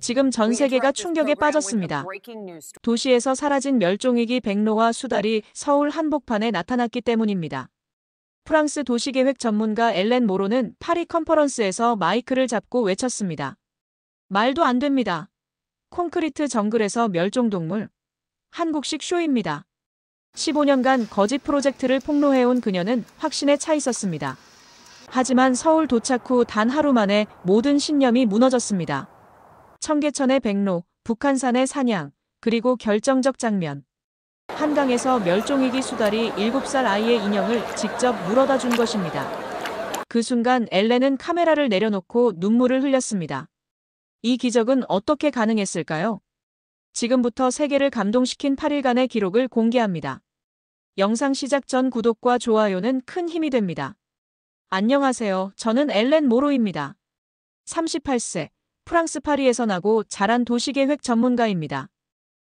지금 전 세계가 충격에 빠졌습니다. 도시에서 사라진 멸종위기 백로와 수달이 서울 한복판에 나타났기 때문입니다. 프랑스 도시계획 전문가 엘렌 모로는 파리 컨퍼런스에서 마이크를 잡고 외쳤습니다. 말도 안 됩니다. 콘크리트 정글에서 멸종동물. 한국식 쇼입니다. 15년간 거짓 프로젝트를 폭로해온 그녀는 확신에 차 있었습니다. 하지만 서울 도착 후 단 하루 만에 모든 신념이 무너졌습니다. 청계천의 백로, 북한산의 사냥, 그리고 결정적 장면. 한강에서 멸종위기 수달이 7살 아이의 인형을 직접 물어다 준 것입니다. 그 순간 엘렌은 카메라를 내려놓고 눈물을 흘렸습니다. 이 기적은 어떻게 가능했을까요? 지금부터 세계를 감동시킨 8일간의 기록을 공개합니다. 영상 시작 전 구독과 좋아요는 큰 힘이 됩니다. 안녕하세요. 저는 엘렌 모로입니다. 38세, 프랑스 파리에서 나고 자란 도시계획 전문가입니다.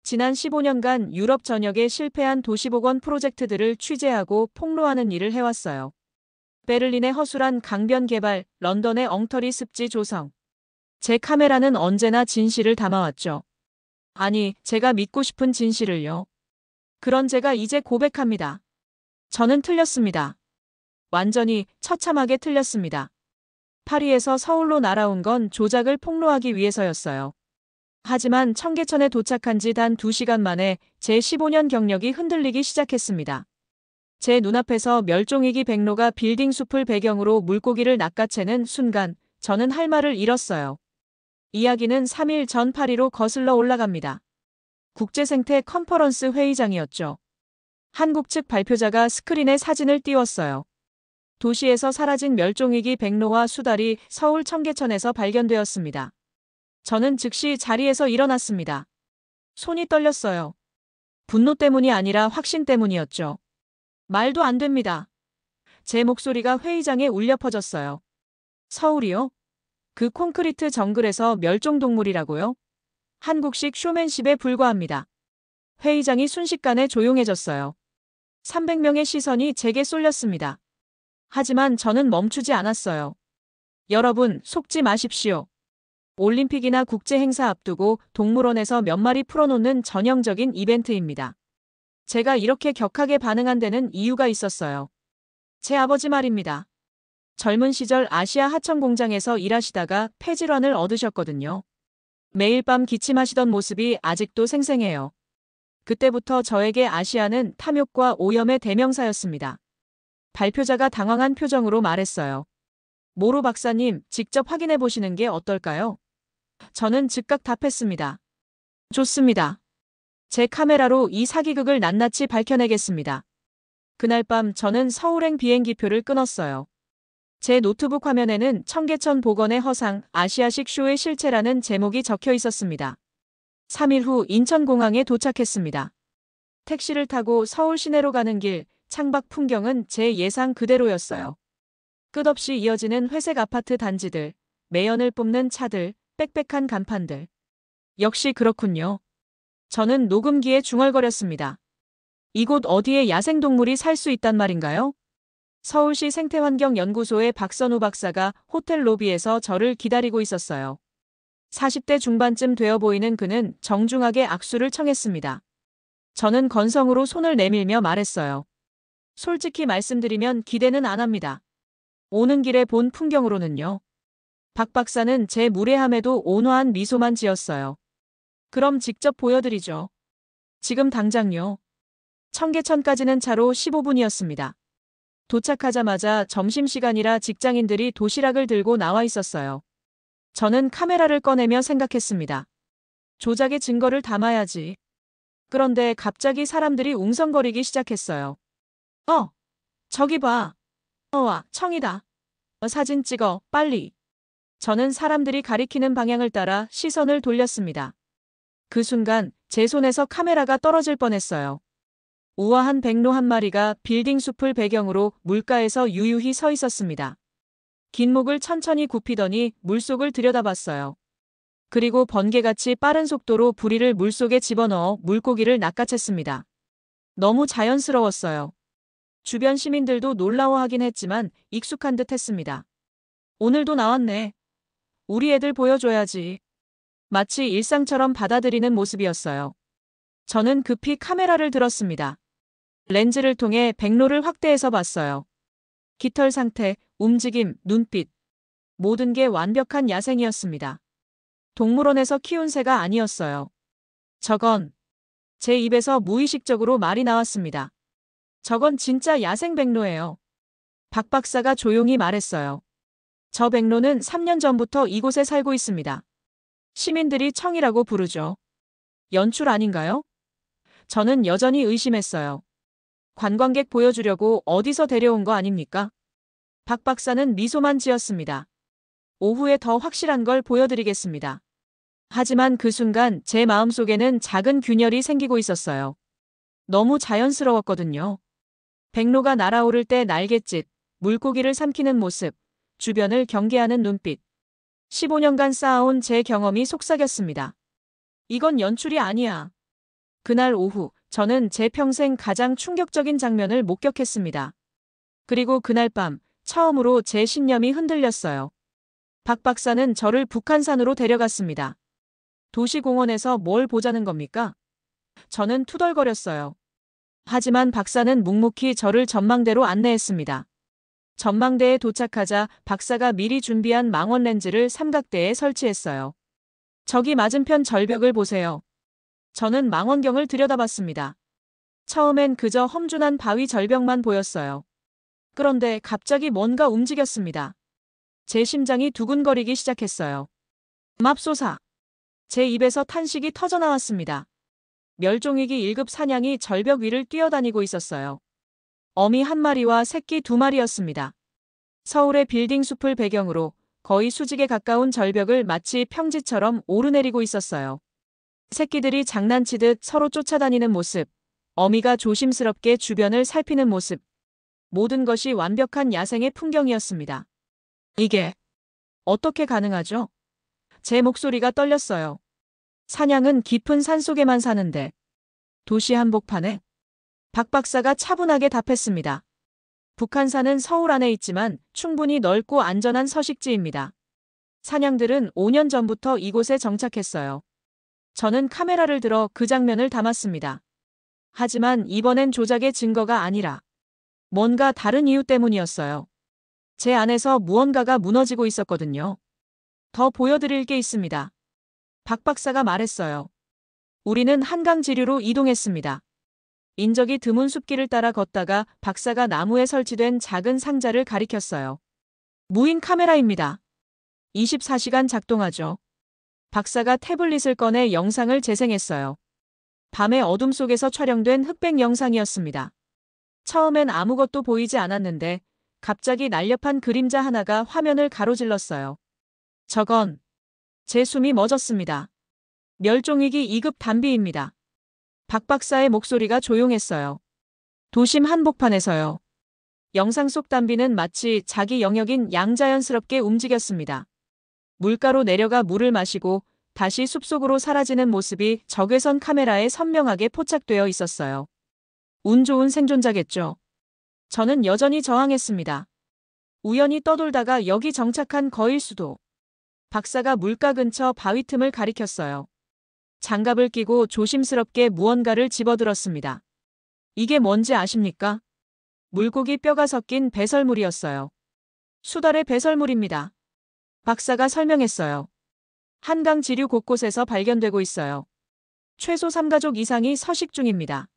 지난 15년간 유럽 전역에 실패한 도시복원 프로젝트들을 취재하고 폭로하는 일을 해왔어요. 베를린의 허술한 강변 개발, 런던의 엉터리 습지 조성. 제 카메라는 언제나 진실을 담아왔죠. 아니, 제가 믿고 싶은 진실을요. 그런 제가 이제 고백합니다. 저는 틀렸습니다. 완전히 처참하게 틀렸습니다. 파리에서 서울로 날아온 건 조작을 폭로하기 위해서였어요. 하지만 청계천에 도착한 지 단 2시간 만에 제 15년 경력이 흔들리기 시작했습니다. 제 눈앞에서 멸종위기 백로가 빌딩 숲을 배경으로 물고기를 낚아채는 순간 저는 할 말을 잃었어요. 이야기는 3일 전 파리로 거슬러 올라갑니다. 국제생태 컨퍼런스 회의장이었죠. 한국 측 발표자가 스크린에 사진을 띄웠어요. 도시에서 사라진 멸종위기 백로와 수달이 서울 청계천에서 발견되었습니다. 저는 즉시 자리에서 일어났습니다. 손이 떨렸어요. 분노 때문이 아니라 확신 때문이었죠. 말도 안 됩니다. 제 목소리가 회의장에 울려 퍼졌어요. 서울이요? 그 콘크리트 정글에서 멸종동물이라고요? 한국식 쇼맨십에 불과합니다. 회의장이 순식간에 조용해졌어요. 300명의 시선이 제게 쏠렸습니다. 하지만 저는 멈추지 않았어요. 여러분, 속지 마십시오. 올림픽이나 국제행사 앞두고 동물원에서 몇 마리 풀어놓는 전형적인 이벤트입니다. 제가 이렇게 격하게 반응한 데는 이유가 있었어요. 제 아버지 말입니다. 젊은 시절 아시아 하청 공장에서 일하시다가 폐질환을 얻으셨거든요. 매일 밤 기침하시던 모습이 아직도 생생해요. 그때부터 저에게 아시아는 탐욕과 오염의 대명사였습니다. 발표자가 당황한 표정으로 말했어요. 모로 박사님, 직접 확인해 보시는 게 어떨까요? 저는 즉각 답했습니다. 좋습니다. 제 카메라로 이 사기극을 낱낱이 밝혀내겠습니다. 그날 밤 저는 서울행 비행기표를 끊었어요. 제 노트북 화면에는 청계천 복원의 허상, 아시아식 쇼의 실체라는 제목이 적혀 있었습니다. 3일 후 인천공항에 도착했습니다. 택시를 타고 서울 시내로 가는 길, 창밖 풍경은 제 예상 그대로였어요. 끝없이 이어지는 회색 아파트 단지들, 매연을 뿜는 차들, 빽빽한 간판들. 역시 그렇군요. 저는 녹음기에 중얼거렸습니다. 이곳 어디에 야생동물이 살 수 있단 말인가요? 서울시 생태환경연구소의 박선우 박사가 호텔 로비에서 저를 기다리고 있었어요. 40대 중반쯤 되어 보이는 그는 정중하게 악수를 청했습니다. 저는 건성으로 손을 내밀며 말했어요. 솔직히 말씀드리면 기대는 안 합니다. 오는 길에 본 풍경으로는요. 박 박사는 제 무례함에도 온화한 미소만 지었어요. 그럼 직접 보여드리죠. 지금 당장요. 청계천까지는 차로 15분이었습니다. 도착하자마자 점심시간이라 직장인들이 도시락을 들고 나와 있었어요. 저는 카메라를 꺼내며 생각했습니다. 조작의 증거를 담아야지. 그런데 갑자기 사람들이 웅성거리기 시작했어요. 저기 봐. 와, 청이다. 사진 찍어, 빨리. 저는 사람들이 가리키는 방향을 따라 시선을 돌렸습니다. 그 순간 제 손에서 카메라가 떨어질 뻔했어요. 우아한 백로 한 마리가 빌딩 숲을 배경으로 물가에서 유유히 서 있었습니다. 긴 목을 천천히 굽히더니 물속을 들여다봤어요. 그리고 번개같이 빠른 속도로 부리를 물속에 집어넣어 물고기를 낚아챘습니다. 너무 자연스러웠어요. 주변 시민들도 놀라워하긴 했지만 익숙한 듯 했습니다. 오늘도 나왔네. 우리 애들 보여줘야지. 마치 일상처럼 받아들이는 모습이었어요. 저는 급히 카메라를 들었습니다. 렌즈를 통해 백로를 확대해서 봤어요. 깃털 상태, 움직임, 눈빛. 모든 게 완벽한 야생이었습니다. 동물원에서 키운 새가 아니었어요. 저건 제 입에서 무의식적으로 말이 나왔습니다. 저건 진짜 야생 백로예요. 박 박사가 조용히 말했어요. 저 백로는 3년 전부터 이곳에 살고 있습니다. 시민들이 청이라고 부르죠. 연출 아닌가요? 저는 여전히 의심했어요. 관광객 보여주려고 어디서 데려온 거 아닙니까? 박 박사는 미소만 지었습니다. 오후에 더 확실한 걸 보여드리겠습니다. 하지만 그 순간 제 마음속에는 작은 균열이 생기고 있었어요. 너무 자연스러웠거든요. 백로가 날아오를 때 날갯짓, 물고기를 삼키는 모습, 주변을 경계하는 눈빛. 15년간 쌓아온 제 경험이 속삭였습니다. 이건 연출이 아니야. 그날 오후, 저는 제 평생 가장 충격적인 장면을 목격했습니다. 그리고 그날 밤, 처음으로 제 신념이 흔들렸어요. 박 박사는 저를 북한산으로 데려갔습니다. 도시공원에서 뭘 보자는 겁니까? 저는 투덜거렸어요. 하지만 박사는 묵묵히 저를 전망대로 안내했습니다. 전망대에 도착하자 박사가 미리 준비한 망원 렌즈를 삼각대에 설치했어요. 저기 맞은편 절벽을 보세요. 저는 망원경을 들여다봤습니다. 처음엔 그저 험준한 바위 절벽만 보였어요. 그런데 갑자기 뭔가 움직였습니다. 제 심장이 두근거리기 시작했어요. 맙소사. 제 입에서 탄식이 터져나왔습니다. 멸종위기 1급 사냥이 절벽 위를 뛰어다니고 있었어요. 어미 한 마리와 새끼 두 마리였습니다. 서울의 빌딩 숲을 배경으로 거의 수직에 가까운 절벽을 마치 평지처럼 오르내리고 있었어요. 새끼들이 장난치듯 서로 쫓아다니는 모습, 어미가 조심스럽게 주변을 살피는 모습. 모든 것이 완벽한 야생의 풍경이었습니다. 이게 어떻게 가능하죠? 제 목소리가 떨렸어요. 사냥은 깊은 산속에만 사는데 도시 한복판에? 박 박사가 차분하게 답했습니다. 북한산은 서울 안에 있지만 충분히 넓고 안전한 서식지입니다. 사냥들은 5년 전부터 이곳에 정착했어요. 저는 카메라를 들어 그 장면을 담았습니다. 하지만 이번엔 조작의 증거가 아니라 뭔가 다른 이유 때문이었어요. 제 안에서 무언가가 무너지고 있었거든요. 더 보여드릴 게 있습니다. 박 박사가 말했어요. 우리는 한강 지류로 이동했습니다. 인적이 드문 숲길을 따라 걷다가 박사가 나무에 설치된 작은 상자를 가리켰어요. 무인 카메라입니다. 24시간 작동하죠. 박사가 태블릿을 꺼내 영상을 재생했어요. 밤의 어둠 속에서 촬영된 흑백 영상이었습니다. 처음엔 아무것도 보이지 않았는데 갑자기 날렵한 그림자 하나가 화면을 가로질렀어요. 저건 제 숨이 멎었습니다. 멸종위기 2급 담비입니다. 박 박사의 목소리가 조용했어요. 도심 한복판에서요. 영상 속 담비는 마치 자기 영역인 양자연스럽게 움직였습니다. 물가로 내려가 물을 마시고 다시 숲속으로 사라지는 모습이 적외선 카메라에 선명하게 포착되어 있었어요. 운 좋은 생존자겠죠. 저는 여전히 저항했습니다. 우연히 떠돌다가 여기 정착한 거일 수도. 박사가 물가 근처 바위 틈을 가리켰어요. 장갑을 끼고 조심스럽게 무언가를 집어들었습니다. 이게 뭔지 아십니까? 물고기 뼈가 섞인 배설물이었어요. 수달의 배설물입니다. 박사가 설명했어요. 한강 지류 곳곳에서 발견되고 있어요. 최소 3가족 이상이 서식 중입니다.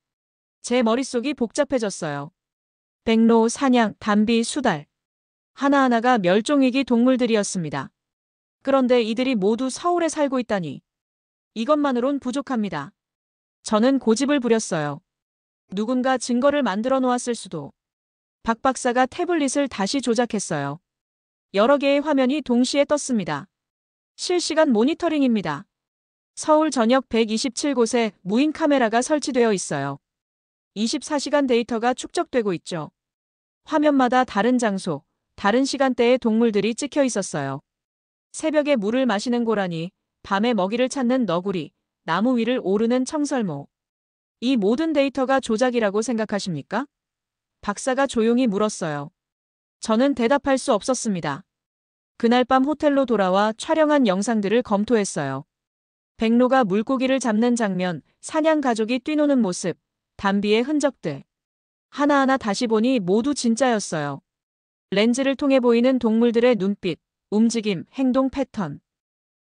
제 머릿속이 복잡해졌어요. 백로, 사냥, 담비, 수달. 하나하나가 멸종위기 동물들이었습니다. 그런데 이들이 모두 서울에 살고 있다니. 이것만으론 부족합니다. 저는 고집을 부렸어요. 누군가 증거를 만들어 놓았을 수도. 박 박사가 태블릿을 다시 조작했어요. 여러 개의 화면이 동시에 떴습니다. 실시간 모니터링입니다. 서울 전역 127곳에 무인 카메라가 설치되어 있어요. 24시간 데이터가 축적되고 있죠. 화면마다 다른 장소, 다른 시간대의 동물들이 찍혀 있었어요. 새벽에 물을 마시는 고라니, 밤에 먹이를 찾는 너구리, 나무 위를 오르는 청설모. 이 모든 데이터가 조작이라고 생각하십니까? 박사가 조용히 물었어요. 저는 대답할 수 없었습니다. 그날 밤 호텔로 돌아와 촬영한 영상들을 검토했어요. 백로가 물고기를 잡는 장면, 사냥 가족이 뛰노는 모습, 담비의 흔적들. 하나하나 다시 보니 모두 진짜였어요. 렌즈를 통해 보이는 동물들의 눈빛, 움직임, 행동 패턴.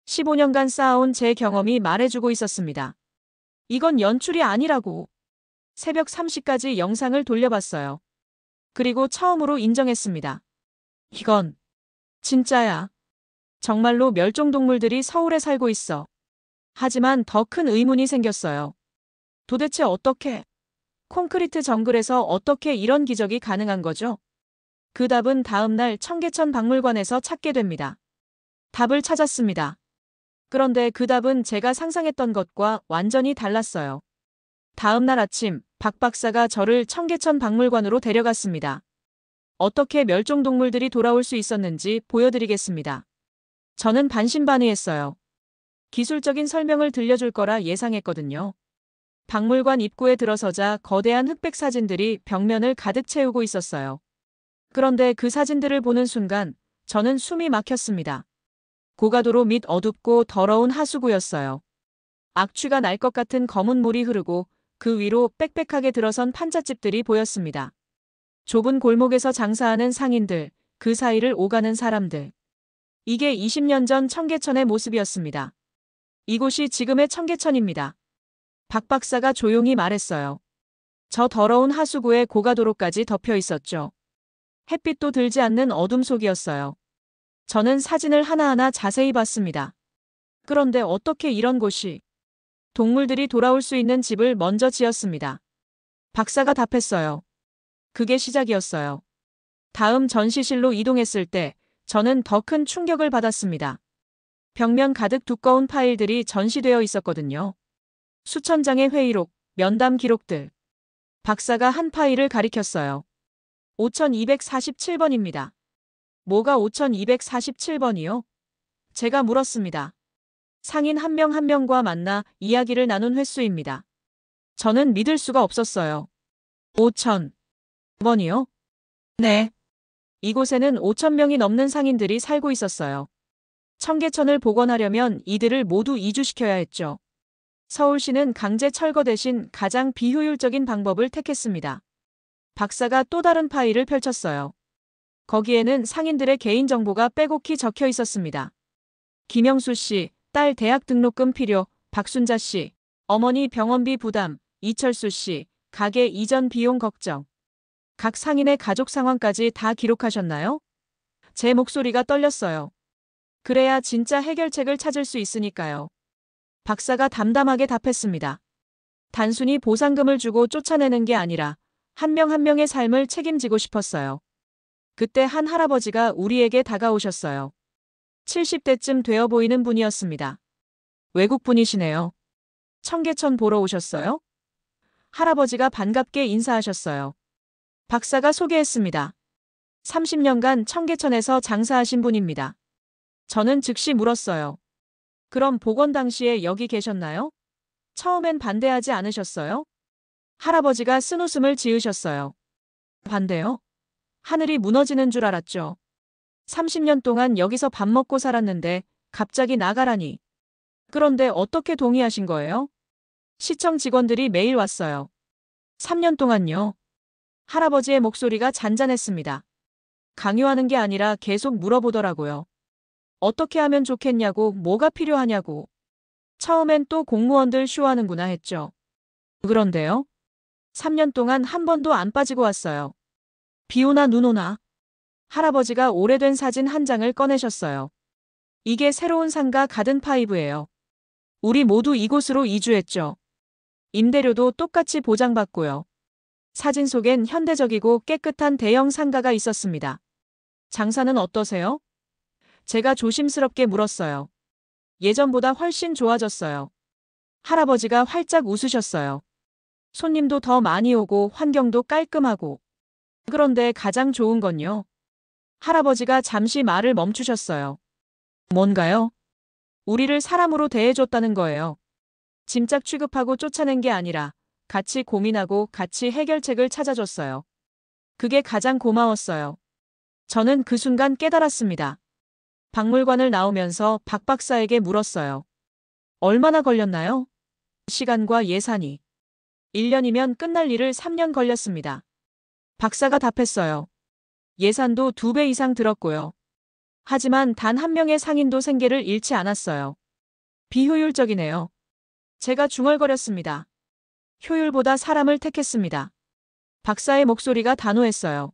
15년간 쌓아온 제 경험이 말해주고 있었습니다. 이건 연출이 아니라고. 새벽 3시까지 영상을 돌려봤어요. 그리고 처음으로 인정했습니다. 이건 진짜야. 정말로 멸종동물들이 서울에 살고 있어. 하지만 더 큰 의문이 생겼어요. 도대체 어떻게? 콘크리트 정글에서 어떻게 이런 기적이 가능한 거죠? 그 답은 다음 날 청계천 박물관에서 찾게 됩니다. 답을 찾았습니다. 그런데 그 답은 제가 상상했던 것과 완전히 달랐어요. 다음 날 아침, 박 박사가 저를 청계천 박물관으로 데려갔습니다. 어떻게 멸종동물들이 돌아올 수 있었는지 보여드리겠습니다. 저는 반신반의했어요. 기술적인 설명을 들려줄 거라 예상했거든요. 박물관 입구에 들어서자 거대한 흑백 사진들이 벽면을 가득 채우고 있었어요. 그런데 그 사진들을 보는 순간 저는 숨이 막혔습니다. 고가도로 밑 어둡고 더러운 하수구였어요. 악취가 날 것 같은 검은 물이 흐르고 그 위로 빽빽하게 들어선 판잣집들이 보였습니다. 좁은 골목에서 장사하는 상인들, 그 사이를 오가는 사람들. 이게 20년 전 청계천의 모습이었습니다. 이곳이 지금의 청계천입니다. 박 박사가 조용히 말했어요. 저 더러운 하수구에 고가도로까지 덮여 있었죠. 햇빛도 들지 않는 어둠 속이었어요. 저는 사진을 하나하나 자세히 봤습니다. 그런데 어떻게 이런 곳이? 동물들이 돌아올 수 있는 집을 먼저 지었습니다. 박사가 답했어요. 그게 시작이었어요. 다음 전시실로 이동했을 때 저는 더 큰 충격을 받았습니다. 벽면 가득 두꺼운 파일들이 전시되어 있었거든요. 수천 장의 회의록, 면담 기록들. 박사가 한 파일을 가리켰어요. 5247번입니다. 뭐가 5247번이요? 제가 물었습니다. 상인 한 명 한 명과 만나 이야기를 나눈 횟수입니다. 저는 믿을 수가 없었어요. 5000번이요? 네. 이곳에는 5000명이 넘는 상인들이 살고 있었어요. 청계천을 복원하려면 이들을 모두 이주시켜야 했죠. 서울시는 강제 철거 대신 가장 비효율적인 방법을 택했습니다. 박사가 또 다른 파일을 펼쳤어요. 거기에는 상인들의 개인정보가 빼곡히 적혀 있었습니다. 김영수 씨, 딸 대학 등록금 필요, 박순자 씨, 어머니 병원비 부담, 이철수 씨, 가게 이전 비용 걱정. 각 상인의 가족 상황까지 다 기록하셨나요? 제 목소리가 떨렸어요. 그래야 진짜 해결책을 찾을 수 있으니까요. 박사가 담담하게 답했습니다. 단순히 보상금을 주고 쫓아내는 게 아니라 한 명 한 명의 삶을 책임지고 싶었어요. 그때 한 할아버지가 우리에게 다가오셨어요. 70대쯤 되어 보이는 분이었습니다. 외국 분이시네요. 청계천 보러 오셨어요? 할아버지가 반갑게 인사하셨어요. 박사가 소개했습니다. 30년간 청계천에서 장사하신 분입니다. 저는 즉시 물었어요. 그럼 복원 당시에 여기 계셨나요? 처음엔 반대하지 않으셨어요? 할아버지가 쓴웃음을 지으셨어요. 반대요? 하늘이 무너지는 줄 알았죠. 30년 동안 여기서 밥 먹고 살았는데 갑자기 나가라니. 그런데 어떻게 동의하신 거예요? 시청 직원들이 매일 왔어요. 3년 동안요. 할아버지의 목소리가 잔잔했습니다. 강요하는 게 아니라 계속 물어보더라고요. 어떻게 하면 좋겠냐고, 뭐가 필요하냐고. 처음엔 또 공무원들 쇼하는구나 했죠. 그런데요? 3년 동안 한 번도 안 빠지고 왔어요. 비 오나 눈 오나. 할아버지가 오래된 사진 한 장을 꺼내셨어요. 이게 새로운 상가 가든파이브예요. 우리 모두 이곳으로 이주했죠. 임대료도 똑같이 보장받고요. 사진 속엔 현대적이고 깨끗한 대형 상가가 있었습니다. 장사는 어떠세요? 제가 조심스럽게 물었어요. 예전보다 훨씬 좋아졌어요. 할아버지가 활짝 웃으셨어요. 손님도 더 많이 오고 환경도 깔끔하고. 그런데 가장 좋은 건요. 할아버지가 잠시 말을 멈추셨어요. 뭔가요? 우리를 사람으로 대해줬다는 거예요. 짐짝 취급하고 쫓아낸 게 아니라 같이 고민하고 같이 해결책을 찾아줬어요. 그게 가장 고마웠어요. 저는 그 순간 깨달았습니다. 박물관을 나오면서 박 박사에게 물었어요. 얼마나 걸렸나요? 시간과 예산이. 1년이면 끝날 일을 3년 걸렸습니다. 박사가 답했어요. 예산도 2배 이상 들었고요. 하지만 단 한 명의 상인도 생계를 잃지 않았어요. 비효율적이네요. 제가 중얼거렸습니다. 효율보다 사람을 택했습니다. 박사의 목소리가 단호했어요.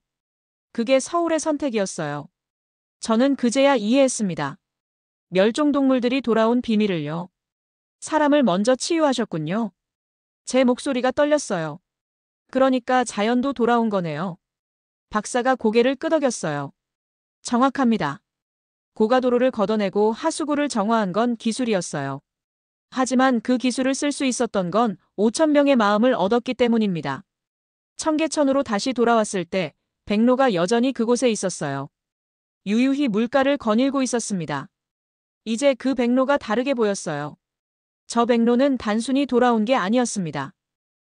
그게 서울의 선택이었어요. 저는 그제야 이해했습니다. 멸종동물들이 돌아온 비밀을요. 사람을 먼저 치유하셨군요. 제 목소리가 떨렸어요. 그러니까 자연도 돌아온 거네요. 박사가 고개를 끄덕였어요. 정확합니다. 고가도로를 걷어내고 하수구를 정화한 건 기술이었어요. 하지만 그 기술을 쓸 수 있었던 건 5천 명의 마음을 얻었기 때문입니다. 청계천으로 다시 돌아왔을 때 백로가 여전히 그곳에 있었어요. 유유히 물가를 거닐고 있었습니다. 이제 그 백로가 다르게 보였어요. 저 백로는 단순히 돌아온 게 아니었습니다.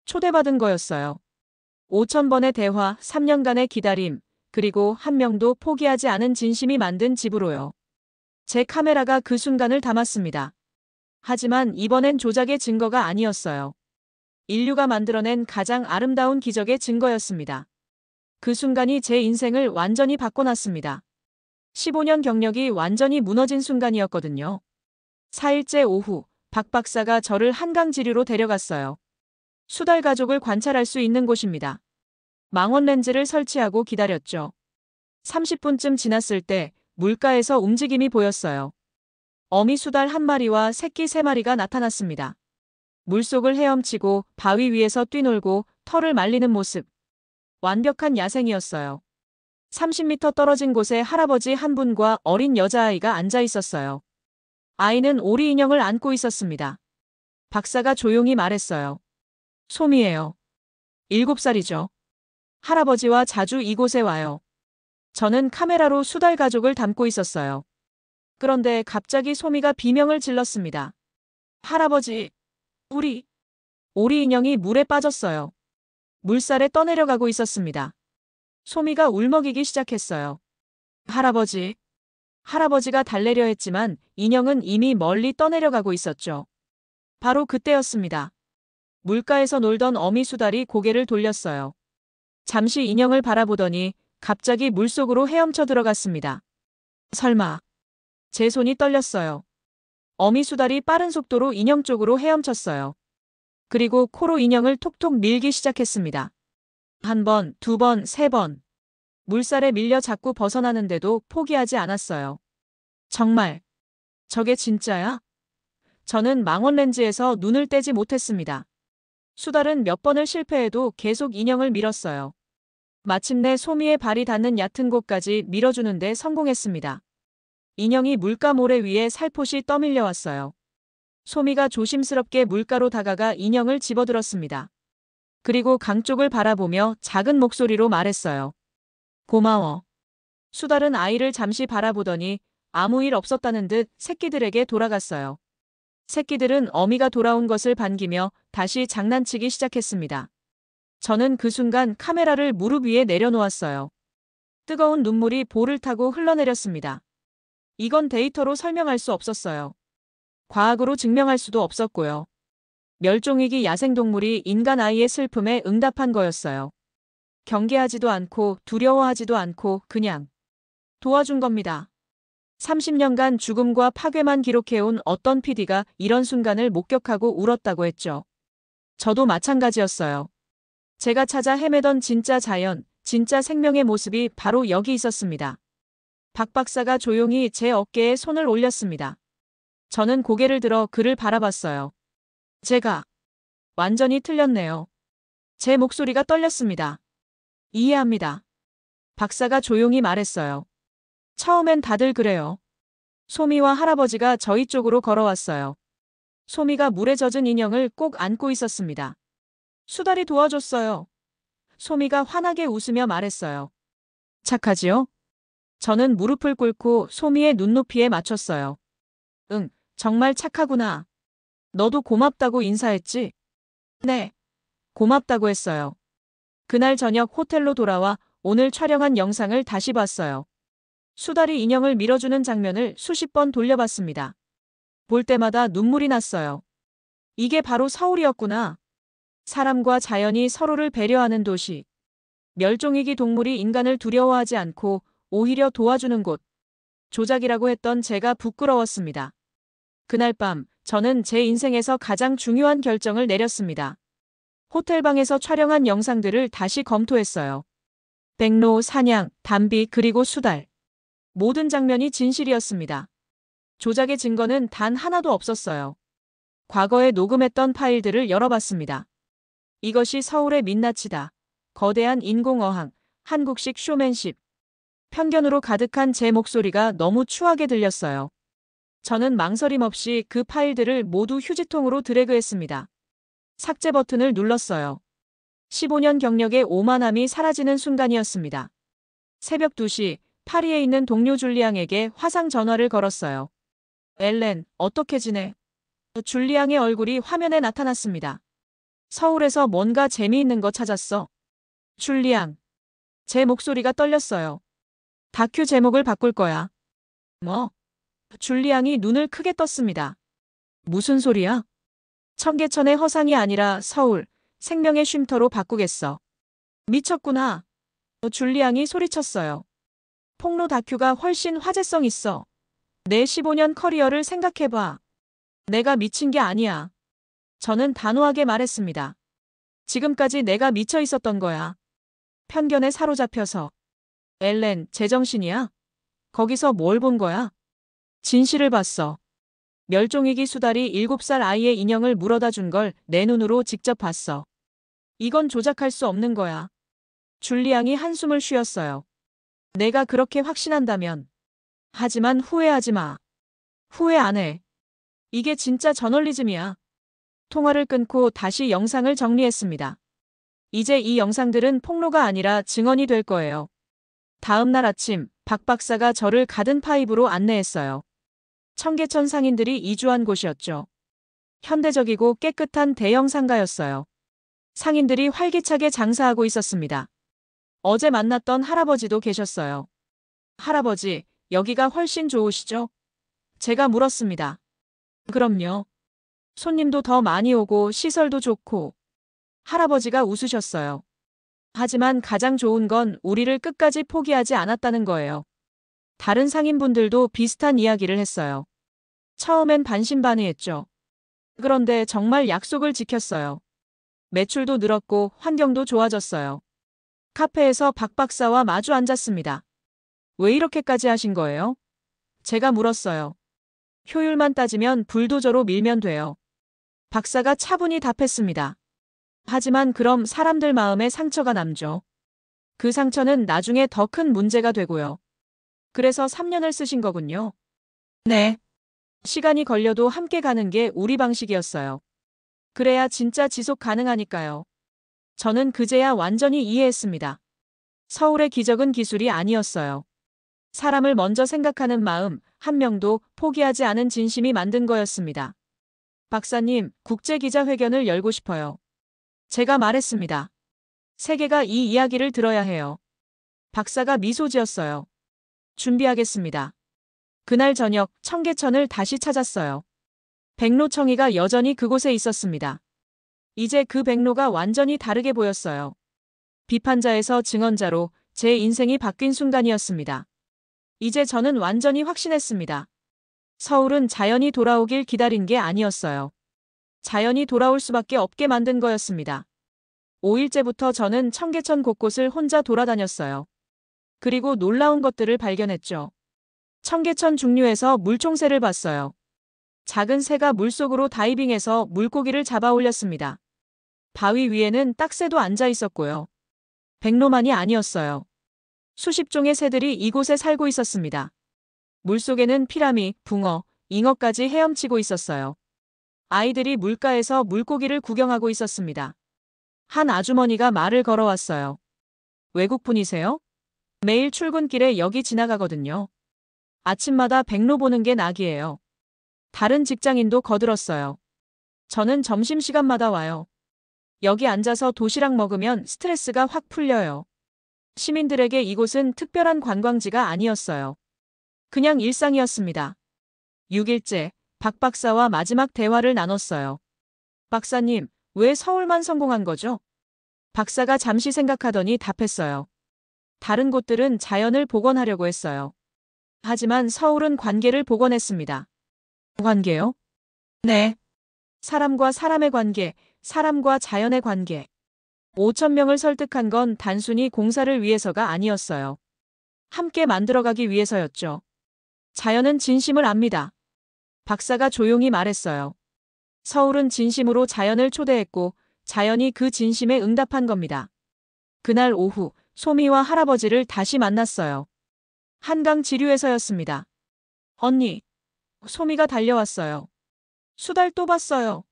초대받은 거였어요. 5천 번의 대화, 3년간의 기다림, 그리고 한 명도 포기하지 않은 진심이 만든 집으로요. 제 카메라가 그 순간을 담았습니다. 하지만 이번엔 조작의 증거가 아니었어요. 인류가 만들어낸 가장 아름다운 기적의 증거였습니다. 그 순간이 제 인생을 완전히 바꿔놨습니다. 15년 경력이 완전히 무너진 순간이었거든요. 4일째 오후, 박 박사가 저를 한강지류로 데려갔어요. 수달 가족을 관찰할 수 있는 곳입니다. 망원 렌즈를 설치하고 기다렸죠. 30분쯤 지났을 때 물가에서 움직임이 보였어요. 어미 수달 한 마리와 새끼 3마리가 나타났습니다. 물속을 헤엄치고 바위 위에서 뛰놀고 털을 말리는 모습. 완벽한 야생이었어요. 30m 떨어진 곳에 할아버지 한 분과 어린 여자아이가 앉아 있었어요. 아이는 오리 인형을 안고 있었습니다. 박사가 조용히 말했어요. 솜이에요. 7살이죠. 할아버지와 자주 이곳에 와요. 저는 카메라로 수달 가족을 담고 있었어요. 그런데 갑자기 솜이가 비명을 질렀습니다. 할아버지, 오리 인형이 물에 빠졌어요. 물살에 떠내려가고 있었습니다. 솜이가 울먹이기 시작했어요. 할아버지가 달래려 했지만 인형은 이미 멀리 떠내려가고 있었죠. 바로 그때였습니다. 물가에서 놀던 어미 수달이 고개를 돌렸어요. 잠시 인형을 바라보더니 갑자기 물속으로 헤엄쳐 들어갔습니다. 설마. 제 손이 떨렸어요. 어미 수달이 빠른 속도로 인형 쪽으로 헤엄쳤어요. 그리고 코로 인형을 톡톡 밀기 시작했습니다. 1번, 2번, 3번. 물살에 밀려 자꾸 벗어나는데도 포기하지 않았어요. 정말. 저게 진짜야? 저는 망원 렌즈에서 눈을 떼지 못했습니다. 수달은 몇 번을 실패해도 계속 인형을 밀었어요. 마침내 솜이의 발이 닿는 얕은 곳까지 밀어주는데 성공했습니다. 인형이 물가 모래 위에 살포시 떠밀려 왔어요. 솜이가 조심스럽게 물가로 다가가 인형을 집어들었습니다. 그리고 강 쪽을 바라보며 작은 목소리로 말했어요. 고마워. 수달은 아이를 잠시 바라보더니 아무 일 없었다는 듯 새끼들에게 돌아갔어요. 새끼들은 어미가 돌아온 것을 반기며 다시 장난치기 시작했습니다. 저는 그 순간 카메라를 무릎 위에 내려놓았어요. 뜨거운 눈물이 볼을 타고 흘러내렸습니다. 이건 데이터로 설명할 수 없었어요. 과학으로 증명할 수도 없었고요. 멸종위기 야생동물이 인간 아이의 슬픔에 응답한 거였어요. 경계하지도 않고 두려워하지도 않고 그냥 도와준 겁니다. 30년간 죽음과 파괴만 기록해온 어떤 PD가 이런 순간을 목격하고 울었다고 했죠. 저도 마찬가지였어요. 제가 찾아 헤매던 진짜 자연, 진짜 생명의 모습이 바로 여기 있었습니다. 박 박사가 조용히 제 어깨에 손을 올렸습니다. 저는 고개를 들어 그를 바라봤어요. 제가 완전히 틀렸네요. 제 목소리가 떨렸습니다. 이해합니다. 박사가 조용히 말했어요. 처음엔 다들 그래요. 솜이와 할아버지가 저희 쪽으로 걸어왔어요. 솜이가 물에 젖은 인형을 꼭 안고 있었습니다. 수달이 도와줬어요. 솜이가 환하게 웃으며 말했어요. 착하지요? 저는 무릎을 꿇고 솜이의 눈높이에 맞췄어요. 응, 정말 착하구나. 너도 고맙다고 인사했지? 네, 고맙다고 했어요. 그날 저녁 호텔로 돌아와 오늘 촬영한 영상을 다시 봤어요. 수달이 인형을 밀어주는 장면을 수십 번 돌려봤습니다. 볼 때마다 눈물이 났어요. 이게 바로 서울이었구나. 사람과 자연이 서로를 배려하는 도시. 멸종위기 동물이 인간을 두려워하지 않고 오히려 도와주는 곳. 조작이라고 했던 제가 부끄러웠습니다. 그날 밤 저는 제 인생에서 가장 중요한 결정을 내렸습니다. 호텔방에서 촬영한 영상들을 다시 검토했어요. 백로, 사냥, 담비 그리고 수달. 모든 장면이 진실이었습니다. 조작의 증거는 단 하나도 없었어요. 과거에 녹음했던 파일들을 열어봤습니다. 이것이 서울의 민낯이다. 거대한 인공어항, 한국식 쇼맨십. 편견으로 가득한 제 목소리가 너무 추하게 들렸어요. 저는 망설임 없이 그 파일들을 모두 휴지통으로 드래그했습니다. 삭제 버튼을 눌렀어요. 15년 경력의 오만함이 사라지는 순간이었습니다. 새벽 2시, 파리에 있는 동료 줄리앙에게 화상 전화를 걸었어요. 엘렌, 어떻게 지내? 줄리앙의 얼굴이 화면에 나타났습니다. 서울에서 뭔가 재미있는 거 찾았어. 줄리앙. 제 목소리가 떨렸어요. 다큐 제목을 바꿀 거야. 뭐? 줄리앙이 눈을 크게 떴습니다. 무슨 소리야? 청계천의 허상이 아니라 서울, 생명의 쉼터로 바꾸겠어. 미쳤구나. 줄리앙이 소리쳤어요. 폭로 다큐가 훨씬 화제성 있어. 내 15년 커리어를 생각해봐. 내가 미친 게 아니야. 저는 단호하게 말했습니다. 지금까지 내가 미쳐 있었던 거야. 편견에 사로잡혀서. 엘렌, 제정신이야? 거기서 뭘 본 거야? 진실을 봤어. 멸종위기 수달이 7살 아이의 인형을 물어다 준 걸 내 눈으로 직접 봤어. 이건 조작할 수 없는 거야. 줄리앙이 한숨을 쉬었어요. 내가 그렇게 확신한다면. 하지만 후회하지 마. 후회 안 해. 이게 진짜 저널리즘이야. 통화를 끊고 다시 영상을 정리했습니다. 이제 이 영상들은 폭로가 아니라 증언이 될 거예요. 다음 날 아침, 박 박사가 저를 가든 파이브로 안내했어요. 청계천 상인들이 이주한 곳이었죠. 현대적이고 깨끗한 대형 상가였어요. 상인들이 활기차게 장사하고 있었습니다. 어제 만났던 할아버지도 계셨어요. 할아버지, 여기가 훨씬 좋으시죠? 제가 물었습니다. 그럼요. 손님도 더 많이 오고 시설도 좋고. 할아버지가 웃으셨어요. 하지만 가장 좋은 건 우리를 끝까지 포기하지 않았다는 거예요. 다른 상인분들도 비슷한 이야기를 했어요. 처음엔 반신반의했죠. 그런데 정말 약속을 지켰어요. 매출도 늘었고 환경도 좋아졌어요. 카페에서 박 박사와 마주 앉았습니다. 왜 이렇게까지 하신 거예요? 제가 물었어요. 효율만 따지면 불도저로 밀면 돼요. 박사가 차분히 답했습니다. 하지만 그럼 사람들 마음에 상처가 남죠. 그 상처는 나중에 더 큰 문제가 되고요. 그래서 3년을 쓰신 거군요. 네. 시간이 걸려도 함께 가는 게 우리 방식이었어요. 그래야 진짜 지속 가능하니까요. 저는 그제야 완전히 이해했습니다. 서울의 기적은 기술이 아니었어요. 사람을 먼저 생각하는 마음, 한 명도 포기하지 않은 진심이 만든 거였습니다. 박사님, 국제기자회견을 열고 싶어요. 제가 말했습니다. 세계가 이 이야기를 들어야 해요. 박사가 미소 지었어요. 준비하겠습니다. 그날 저녁 청계천을 다시 찾았어요. 백로청이가 여전히 그곳에 있었습니다. 이제 그 백로가 완전히 다르게 보였어요. 비판자에서 증언자로 제 인생이 바뀐 순간이었습니다. 이제 저는 완전히 확신했습니다. 서울은 자연이 돌아오길 기다린 게 아니었어요. 자연이 돌아올 수밖에 없게 만든 거였습니다. 5일째부터 저는 청계천 곳곳을 혼자 돌아다녔어요. 그리고 놀라운 것들을 발견했죠. 청계천 중류에서 물총새를 봤어요. 작은 새가 물속으로 다이빙해서 물고기를 잡아 올렸습니다. 바위 위에는 딱새도 앉아 있었고요. 백로만이 아니었어요. 수십 종의 새들이 이곳에 살고 있었습니다. 물속에는 피라미, 붕어, 잉어까지 헤엄치고 있었어요. 아이들이 물가에서 물고기를 구경하고 있었습니다. 한 아주머니가 말을 걸어왔어요. 외국분이세요? 매일 출근길에 여기 지나가거든요. 아침마다 백로 보는 게 낙이에요. 다른 직장인도 거들었어요. 저는 점심시간마다 와요. 여기 앉아서 도시락 먹으면 스트레스가 확 풀려요. 시민들에게 이곳은 특별한 관광지가 아니었어요. 그냥 일상이었습니다. 6일째, 박 박사와 마지막 대화를 나눴어요. 박사님, 왜 서울만 성공한 거죠? 박사가 잠시 생각하더니 답했어요. 다른 곳들은 자연을 복원하려고 했어요. 하지만 서울은 관계를 복원했습니다. 관계요? 네. 사람과 사람의 관계, 사람과 자연의 관계. 5천 명을 설득한 건 단순히 공사를 위해서가 아니었어요. 함께 만들어가기 위해서였죠. 자연은 진심을 압니다. 박사가 조용히 말했어요. 서울은 진심으로 자연을 초대했고 자연이 그 진심에 응답한 겁니다. 그날 오후 소미와 할아버지를 다시 만났어요. 한강 지류에서였습니다. 언니, 소미가 달려왔어요. 수달 또 봤어요.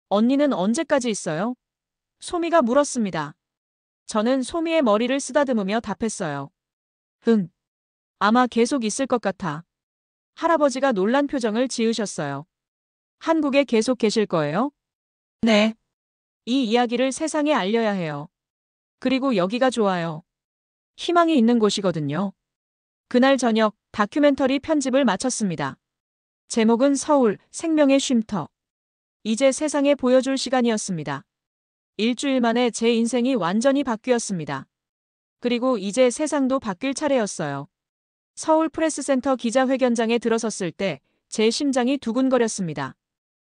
언니는 언제까지 있어요? 소미가 물었습니다. 저는 소미의 머리를 쓰다듬으며 답했어요. 응. 아마 계속 있을 것 같아. 할아버지가 놀란 표정을 지으셨어요. 한국에 계속 계실 거예요? 네. 이 이야기를 세상에 알려야 해요. 그리고 여기가 좋아요. 희망이 있는 곳이거든요. 그날 저녁 다큐멘터리 편집을 마쳤습니다. 제목은 서울, 생명의 쉼터. 이제 세상에 보여줄 시간이었습니다. 일주일 만에 제 인생이 완전히 바뀌었습니다. 그리고 이제 세상도 바뀔 차례였어요. 서울 프레스센터 기자회견장에 들어섰을 때 제 심장이 두근거렸습니다.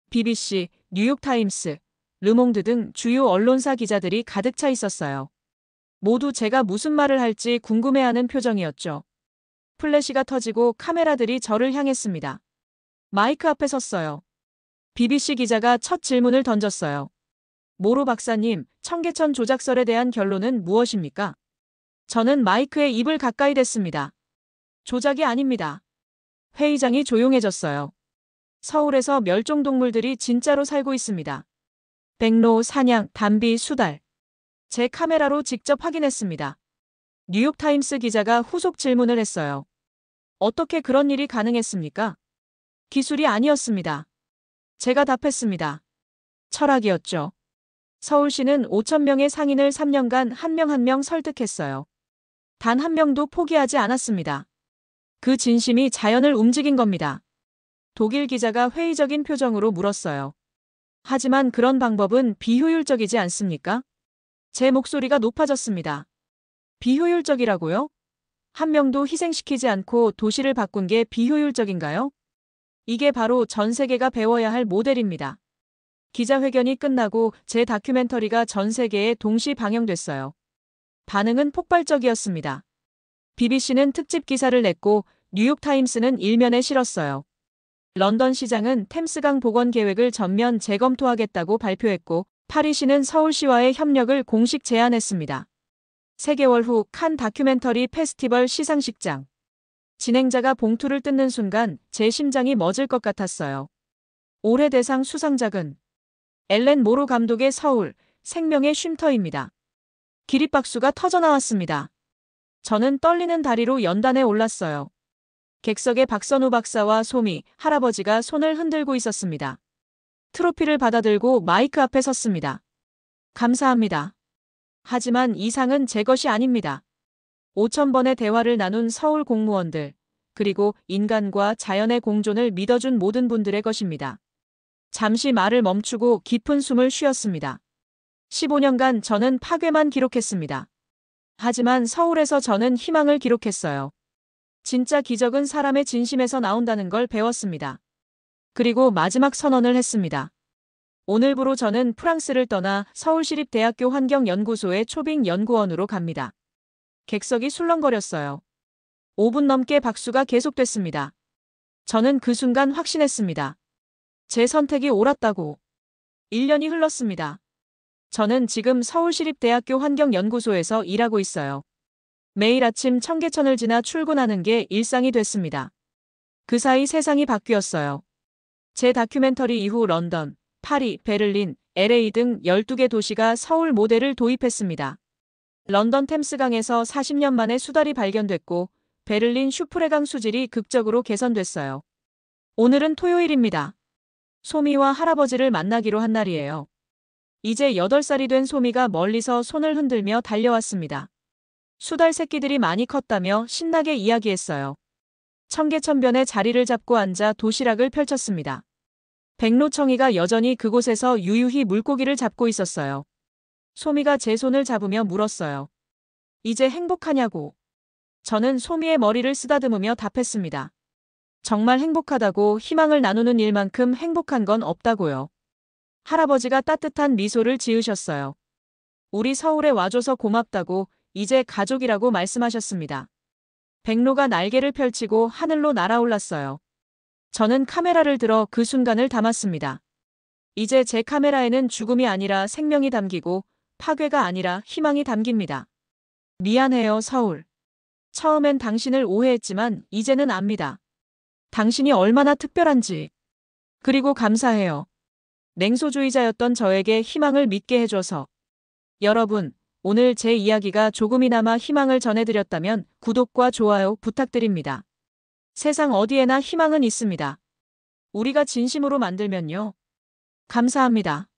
BBC, 뉴욕타임스, 르몽드 등 주요 언론사 기자들이 가득 차 있었어요. 모두 제가 무슨 말을 할지 궁금해하는 표정이었죠. 플래시가 터지고 카메라들이 저를 향했습니다. 마이크 앞에 섰어요. BBC 기자가 첫 질문을 던졌어요. 모로 박사님, 청계천 조작설에 대한 결론은 무엇입니까? 저는 마이크에 입을 가까이 댔습니다. 조작이 아닙니다. 회의장이 조용해졌어요. 서울에서 멸종동물들이 진짜로 살고 있습니다. 백로, 사냥, 담비, 수달. 제 카메라로 직접 확인했습니다. 뉴욕타임스 기자가 후속 질문을 했어요. 어떻게 그런 일이 가능했습니까? 기술이 아니었습니다. 제가 답했습니다. 철학이었죠. 서울시는 5천 명의 상인을 3년간 한 명 한 명 설득했어요. 단 한 명도 포기하지 않았습니다. 그 진심이 자연을 움직인 겁니다. 독일 기자가 회의적인 표정으로 물었어요. 하지만 그런 방법은 비효율적이지 않습니까? 제 목소리가 높아졌습니다. 비효율적이라고요? 한 명도 희생시키지 않고 도시를 바꾼 게 비효율적인가요? 이게 바로 전 세계가 배워야 할 모델입니다. 기자회견이 끝나고 제 다큐멘터리가 전 세계에 동시 방영됐어요. 반응은 폭발적이었습니다. BBC는 특집 기사를 냈고 뉴욕타임스는 일면에 실었어요. 런던 시장은 템스강 복원 계획을 전면 재검토하겠다고 발표했고 파리시는 서울시와의 협력을 공식 제안했습니다. 3개월 후 칸 다큐멘터리 페스티벌 시상식장. 진행자가 봉투를 뜯는 순간 제 심장이 멎을 것 같았어요. 올해 대상 수상작은 엘렌 모로 감독의 서울, 생명의 쉼터입니다. 기립박수가 터져나왔습니다. 저는 떨리는 다리로 연단에 올랐어요. 객석에 박선우 박사와 소미, 할아버지가 손을 흔들고 있었습니다. 트로피를 받아들고 마이크 앞에 섰습니다. 감사합니다. 하지만 이 상은 제 것이 아닙니다. 5천 번의 대화를 나눈 서울 공무원들, 그리고 인간과 자연의 공존을 믿어준 모든 분들의 것입니다. 잠시 말을 멈추고 깊은 숨을 쉬었습니다. 15년간 저는 파괴만 기록했습니다. 하지만 서울에서 저는 희망을 기록했어요. 진짜 기적은 사람의 진심에서 나온다는 걸 배웠습니다. 그리고 마지막 선언을 했습니다. 오늘부로 저는 프랑스를 떠나 서울시립대학교 환경연구소의 초빙 연구원으로 갑니다. 객석이 술렁거렸어요. 5분 넘게 박수가 계속됐습니다. 저는 그 순간 확신했습니다. 제 선택이 옳았다고. 1년이 흘렀습니다. 저는 지금 서울시립대학교 환경연구소에서 일하고 있어요. 매일 아침 청계천을 지나 출근하는 게 일상이 됐습니다. 그 사이 세상이 바뀌었어요. 제 다큐멘터리 이후 런던, 파리, 베를린, LA 등 12개 도시가 서울 모델을 도입했습니다. 런던 템스강에서 40년 만에 수달이 발견됐고 베를린 슈프레강 수질이 극적으로 개선됐어요. 오늘은 토요일입니다. 소미와 할아버지를 만나기로 한 날이에요. 이제 8살이 된 소미가 멀리서 손을 흔들며 달려왔습니다. 수달 새끼들이 많이 컸다며 신나게 이야기했어요. 청계천변에 자리를 잡고 앉아 도시락을 펼쳤습니다. 백로청이가 여전히 그곳에서 유유히 물고기를 잡고 있었어요. 소미가 제 손을 잡으며 물었어요. 이제 행복하냐고. 저는 소미의 머리를 쓰다듬으며 답했습니다. 정말 행복하다고. 희망을 나누는 일만큼 행복한 건 없다고요. 할아버지가 따뜻한 미소를 지으셨어요. 우리 서울에 와줘서 고맙다고. 이제 가족이라고 말씀하셨습니다. 백로가 날개를 펼치고 하늘로 날아올랐어요. 저는 카메라를 들어 그 순간을 담았습니다. 이제 제 카메라에는 죽음이 아니라 생명이 담기고 파괴가 아니라 희망이 담깁니다. 미안해요, 서울. 처음엔 당신을 오해했지만 이제는 압니다. 당신이 얼마나 특별한지. 그리고 감사해요. 냉소주의자였던 저에게 희망을 믿게 해줘서. 여러분, 오늘 제 이야기가 조금이나마 희망을 전해드렸다면 구독과 좋아요 부탁드립니다. 세상 어디에나 희망은 있습니다. 우리가 진심으로 만들면요. 감사합니다.